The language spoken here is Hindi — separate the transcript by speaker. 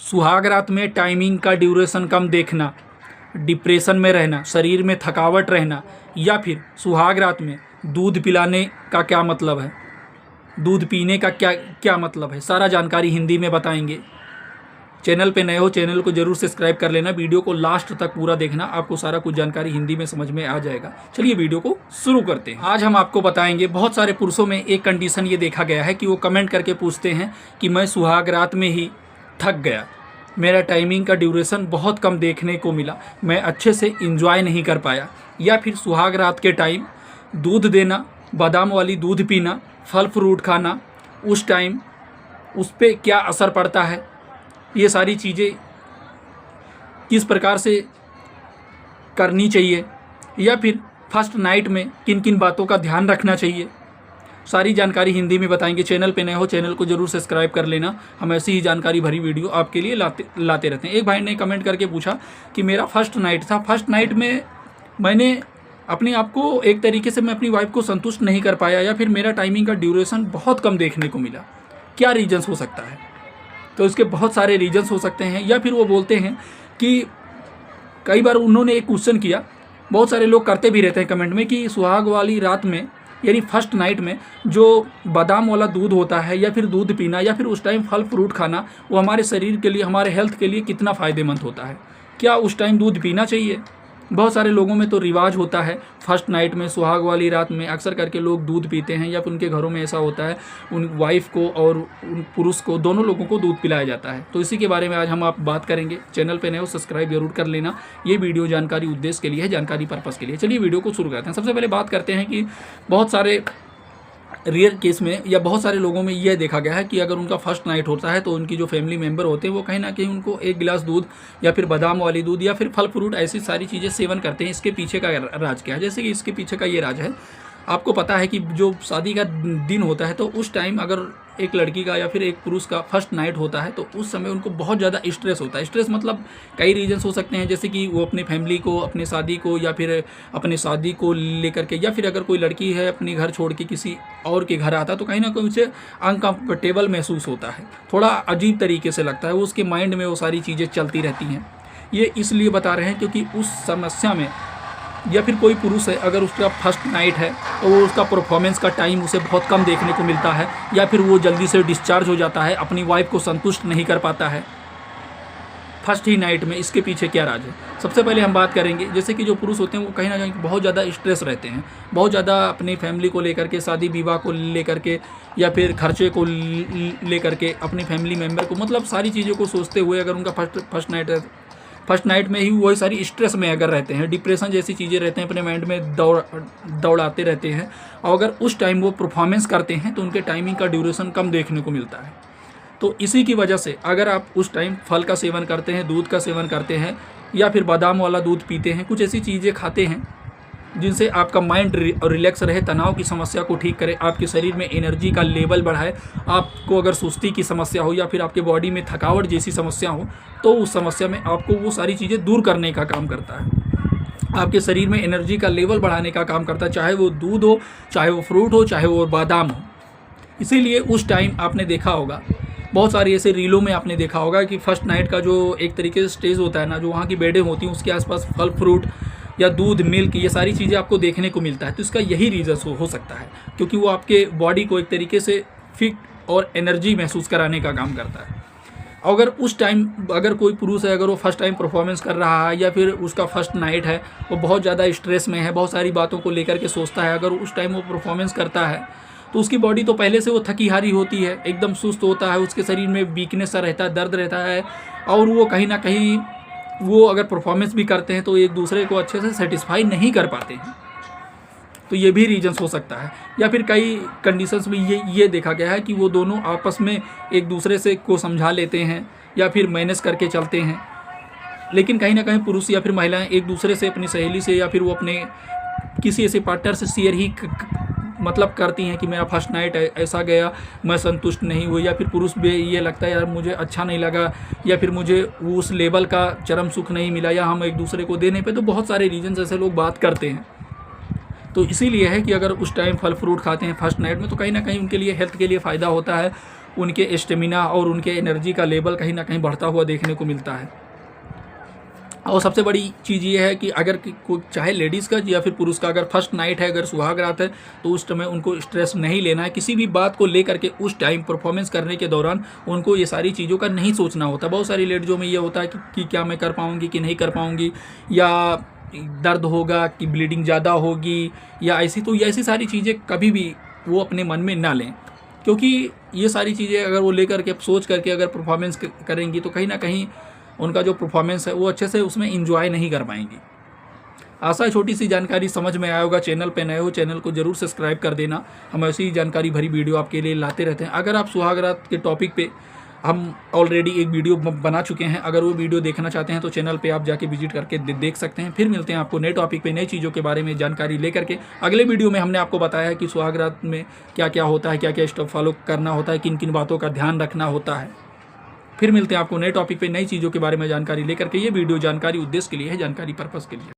Speaker 1: सुहाग रात में टाइमिंग का ड्यूरेशन कम देखना, डिप्रेशन में रहना, शरीर में थकावट रहना, या फिर सुहाग रात में दूध पिलाने का क्या मतलब है, दूध पीने का क्या क्या मतलब है, सारा जानकारी हिंदी में बताएंगे। चैनल पे नए हो चैनल को जरूर सब्सक्राइब कर लेना, वीडियो को लास्ट तक पूरा देखना, आपको सारा कुछ जानकारी हिंदी में समझ में आ जाएगा। चलिए वीडियो को शुरू करते हैं। आज हम आपको बताएंगे, बहुत सारे पुरुषों में एक कंडीशन ये देखा गया है कि वो कमेंट करके पूछते हैं कि मैं सुहाग रात में ही थक गया, मेरा टाइमिंग का ड्यूरेशन बहुत कम देखने को मिला, मैं अच्छे से इंजॉय नहीं कर पाया, या फिर सुहाग रात के टाइम दूध देना, बादाम वाली दूध पीना, फल फ्रूट खाना, उस टाइम उस पर क्या असर पड़ता है, ये सारी चीज़ें किस प्रकार से करनी चाहिए, या फिर फर्स्ट नाइट में किन किन बातों का ध्यान रखना चाहिए, सारी जानकारी हिंदी में बताएंगे। चैनल पे नए हो चैनल को जरूर सब्सक्राइब कर लेना, हम ऐसी ही जानकारी भरी वीडियो आपके लिए लाते रहते हैं। एक भाई ने कमेंट करके पूछा कि मेरा फर्स्ट नाइट था, फर्स्ट नाइट में मैंने अपने आप को एक तरीके से मैं अपनी वाइफ को संतुष्ट नहीं कर पाया, या फिर मेरा टाइमिंग का ड्यूरेशन बहुत कम देखने को मिला, क्या रीजन्स हो सकता है। तो इसके बहुत सारे रीजन्स हो सकते हैं। या फिर वो बोलते हैं कि कई बार उन्होंने एक क्वेश्चन किया, बहुत सारे लोग करते भी रहते हैं कमेंट में, कि सुहाग वाली रात में यानी फर्स्ट नाइट में जो बादाम वाला दूध होता है, या फिर दूध पीना, या फिर उस टाइम फल फ्रूट खाना, वो हमारे शरीर के लिए, हमारे हेल्थ के लिए कितना फ़ायदेमंद होता है, क्या उस टाइम दूध पीना चाहिए। बहुत सारे लोगों में तो रिवाज होता है फर्स्ट नाइट में, सुहाग वाली रात में अक्सर करके लोग दूध पीते हैं, या फिर उनके घरों में ऐसा होता है उन वाइफ को और उन पुरुष को, दोनों लोगों को दूध पिलाया जाता है। तो इसी के बारे में आज हम आप बात करेंगे। चैनल पे नए हो सब्सक्राइब जरूर कर लेना, ये वीडियो जानकारी उद्देश्य के लिए है, जानकारी पर्पज़ के लिए। चलिए वीडियो को शुरू करते हैं। सबसे पहले बात करते हैं कि बहुत सारे रेयर केस में या बहुत सारे लोगों में यह देखा गया है कि अगर उनका फर्स्ट नाइट होता है तो उनकी जो फैमिली मेंबर होते हैं वो कहीं ना कहीं उनको एक गिलास दूध या फिर बादाम वाली दूध या फिर फल फ्रूट ऐसी सारी चीज़ें सेवन करते हैं। इसके पीछे का राज क्या है, जैसे कि इसके पीछे का ये राज है, आपको पता है कि जो शादी का दिन होता है तो उस टाइम अगर एक लड़की का या फिर एक पुरुष का फर्स्ट नाइट होता है तो उस समय उनको बहुत ज़्यादा स्ट्रेस होता है। स्ट्रेस मतलब कई रीजन्स हो सकते हैं, जैसे कि वो अपनी फैमिली को, अपने शादी को, या फिर अपने शादी को लेकर के, या फिर अगर कोई लड़की है अपनी घर छोड़ के किसी और के घर आता तो कहीं ना कहीं उसे अनकम्फर्टेबल महसूस होता है, थोड़ा अजीब तरीके से लगता है, वो उसके माइंड में वो सारी चीज़ें चलती रहती हैं। ये इसलिए बता रहे हैं क्योंकि उस समस्या में, या फिर कोई पुरुष है अगर उसका फर्स्ट नाइट है तो वो उसका परफॉर्मेंस का टाइम उसे बहुत कम देखने को मिलता है, या फिर वो जल्दी से डिस्चार्ज हो जाता है, अपनी वाइफ को संतुष्ट नहीं कर पाता है फर्स्ट ही नाइट में। इसके पीछे क्या राज है, सबसे पहले हम बात करेंगे। जैसे कि जो पुरुष होते हैं वो कहीं ना कहीं बहुत ज़्यादा स्ट्रेस रहते हैं, बहुत ज़्यादा अपनी फैमिली को लेकर के, शादी विवाह को लेकर के, या फिर खर्चे को लेकर के, अपनी फैमिली मेम्बर को, मतलब सारी चीज़ों को सोचते हुए अगर उनका फर्स्ट नाइट में ही वही सारी स्ट्रेस में अगर रहते हैं, डिप्रेशन जैसी चीज़ें रहते हैं, अपने माइंड में दौड़ाते रहते हैं, और अगर उस टाइम वो परफॉर्मेंस करते हैं तो उनके टाइमिंग का ड्यूरेशन कम देखने को मिलता है। तो इसी की वजह से अगर आप उस टाइम फल का सेवन करते हैं, दूध का सेवन करते हैं, या फिर बादाम वाला दूध पीते हैं, कुछ ऐसी चीज़ें खाते हैं जिनसे आपका माइंड रिलैक्स रहे, तनाव की समस्या को ठीक करे, आपके शरीर में एनर्जी का लेवल बढ़ाए, आपको अगर सुस्ती की समस्या हो या फिर आपके बॉडी में थकावट जैसी समस्या हो तो उस समस्या में आपको वो सारी चीज़ें दूर करने का काम करता है, आपके शरीर में एनर्जी का लेवल बढ़ाने का काम करता है, चाहे वो दूध हो, चाहे वो फ्रूट हो, चाहे वो बादाम हो। इसीलिए उस टाइम आपने देखा होगा, बहुत सारी ऐसे रीलों में आपने देखा होगा कि फर्स्ट नाइट का जो एक तरीके से स्टेज होता है ना, जो वहाँ की बेडें होती हैं उसके आसपास फल फ्रूट या दूध, मिल्क, ये सारी चीज़ें आपको देखने को मिलता है। तो इसका यही रीज़न हो सकता है, क्योंकि वो आपके बॉडी को एक तरीके से फिट और एनर्जी महसूस कराने का काम करता है। अगर उस टाइम अगर कोई पुरुष है, अगर वो फर्स्ट टाइम परफॉर्मेंस कर रहा है, या फिर उसका फर्स्ट नाइट है, वो बहुत ज़्यादा स्ट्रेस में है, बहुत सारी बातों को लेकर के सोचता है, अगर उस टाइम वो परफॉर्मेंस करता है तो उसकी बॉडी तो पहले से वो थकी हारी होती है, एकदम सुस्त होता है, उसके शरीर में वीकनेस सा रहता है, दर्द रहता है, और वो कहीं ना कहीं वो अगर परफॉर्मेंस भी करते हैं तो एक दूसरे को अच्छे से सेटिस्फाई नहीं कर पाते हैं। तो ये भी रीजन्स हो सकता है। या फिर कई कंडीशंस में ये देखा गया है कि वो दोनों आपस में एक दूसरे से को समझा लेते हैं या फिर मैनेज करके चलते हैं, लेकिन कहीं ना कहीं पुरुष या फिर महिलाएं एक दूसरे से, अपनी सहेली से या फिर वो अपने किसी ऐसे पार्टनर से शेयर ही मतलब करती हैं कि मेरा फर्स्ट नाइट ऐसा गया, मैं संतुष्ट नहीं हुई, या फिर पुरुष भी ये लगता है यार मुझे अच्छा नहीं लगा, या फिर मुझे उस लेवल का चरम सुख नहीं मिला, या हम एक दूसरे को देने पे, तो बहुत सारे रीजन ऐसे लोग बात करते हैं। तो इसीलिए है कि अगर उस टाइम फल फ्रूट खाते हैं फर्स्ट नाइट में तो कहीं ना कहीं उनके लिए हेल्थ के लिए फ़ायदा होता है, उनके स्टेमिना और उनके एनर्जी का लेवल कहीं ना कहीं बढ़ता हुआ देखने को मिलता है। और सबसे बड़ी चीज़ ये है कि अगर चाहे लेडीज़ का या फिर पुरुष का अगर फर्स्ट नाइट है, अगर सुहाग रात है, तो उस समय उनको स्ट्रेस नहीं लेना है किसी भी बात को लेकर के। उस टाइम परफॉर्मेंस करने के दौरान उनको ये सारी चीज़ों का नहीं सोचना होता। बहुत सारी लेडीज़ों में ये होता है कि क्या मैं कर पाऊँगी कि नहीं कर पाऊँगी, या दर्द होगा कि ब्लीडिंग ज़्यादा होगी या ऐसी। तो ऐसी सारी चीज़ें कभी भी वो अपने मन में ना लें, क्योंकि ये सारी चीज़ें अगर वो लेकर के सोच करके अगर परफॉर्मेंस करेंगी तो कहीं ना कहीं उनका जो परफॉर्मेंस है वो अच्छे से उसमें एंजॉय नहीं कर पाएंगी। आशा है छोटी सी जानकारी समझ में आया होगा। चैनल पे नए हो, चैनल को जरूर सब्सक्राइब कर देना। हम ऐसी ही जानकारी भरी वीडियो आपके लिए लाते रहते हैं। अगर आप सुहाग रात के टॉपिक पे हम ऑलरेडी एक वीडियो बना चुके हैं, अगर वो वीडियो देखना चाहते हैं तो चैनल पे आप जाके विजिट करके देख सकते हैं। फिर मिलते हैं आपको नए टॉपिक पे, नई चीज़ों के बारे में जानकारी लेकर के। अगले वीडियो में हमने आपको बताया है कि सुहाग रात में क्या क्या होता है, क्या क्या स्टेप फॉलो करना होता है, किन किन बातों का ध्यान रखना होता है। फिर मिलते हैं आपको नए टॉपिक पे, नई चीज़ों के बारे में जानकारी लेकर के। ये वीडियो जानकारी उद्देश्य के लिए है, जानकारी पर्पज़ के लिए।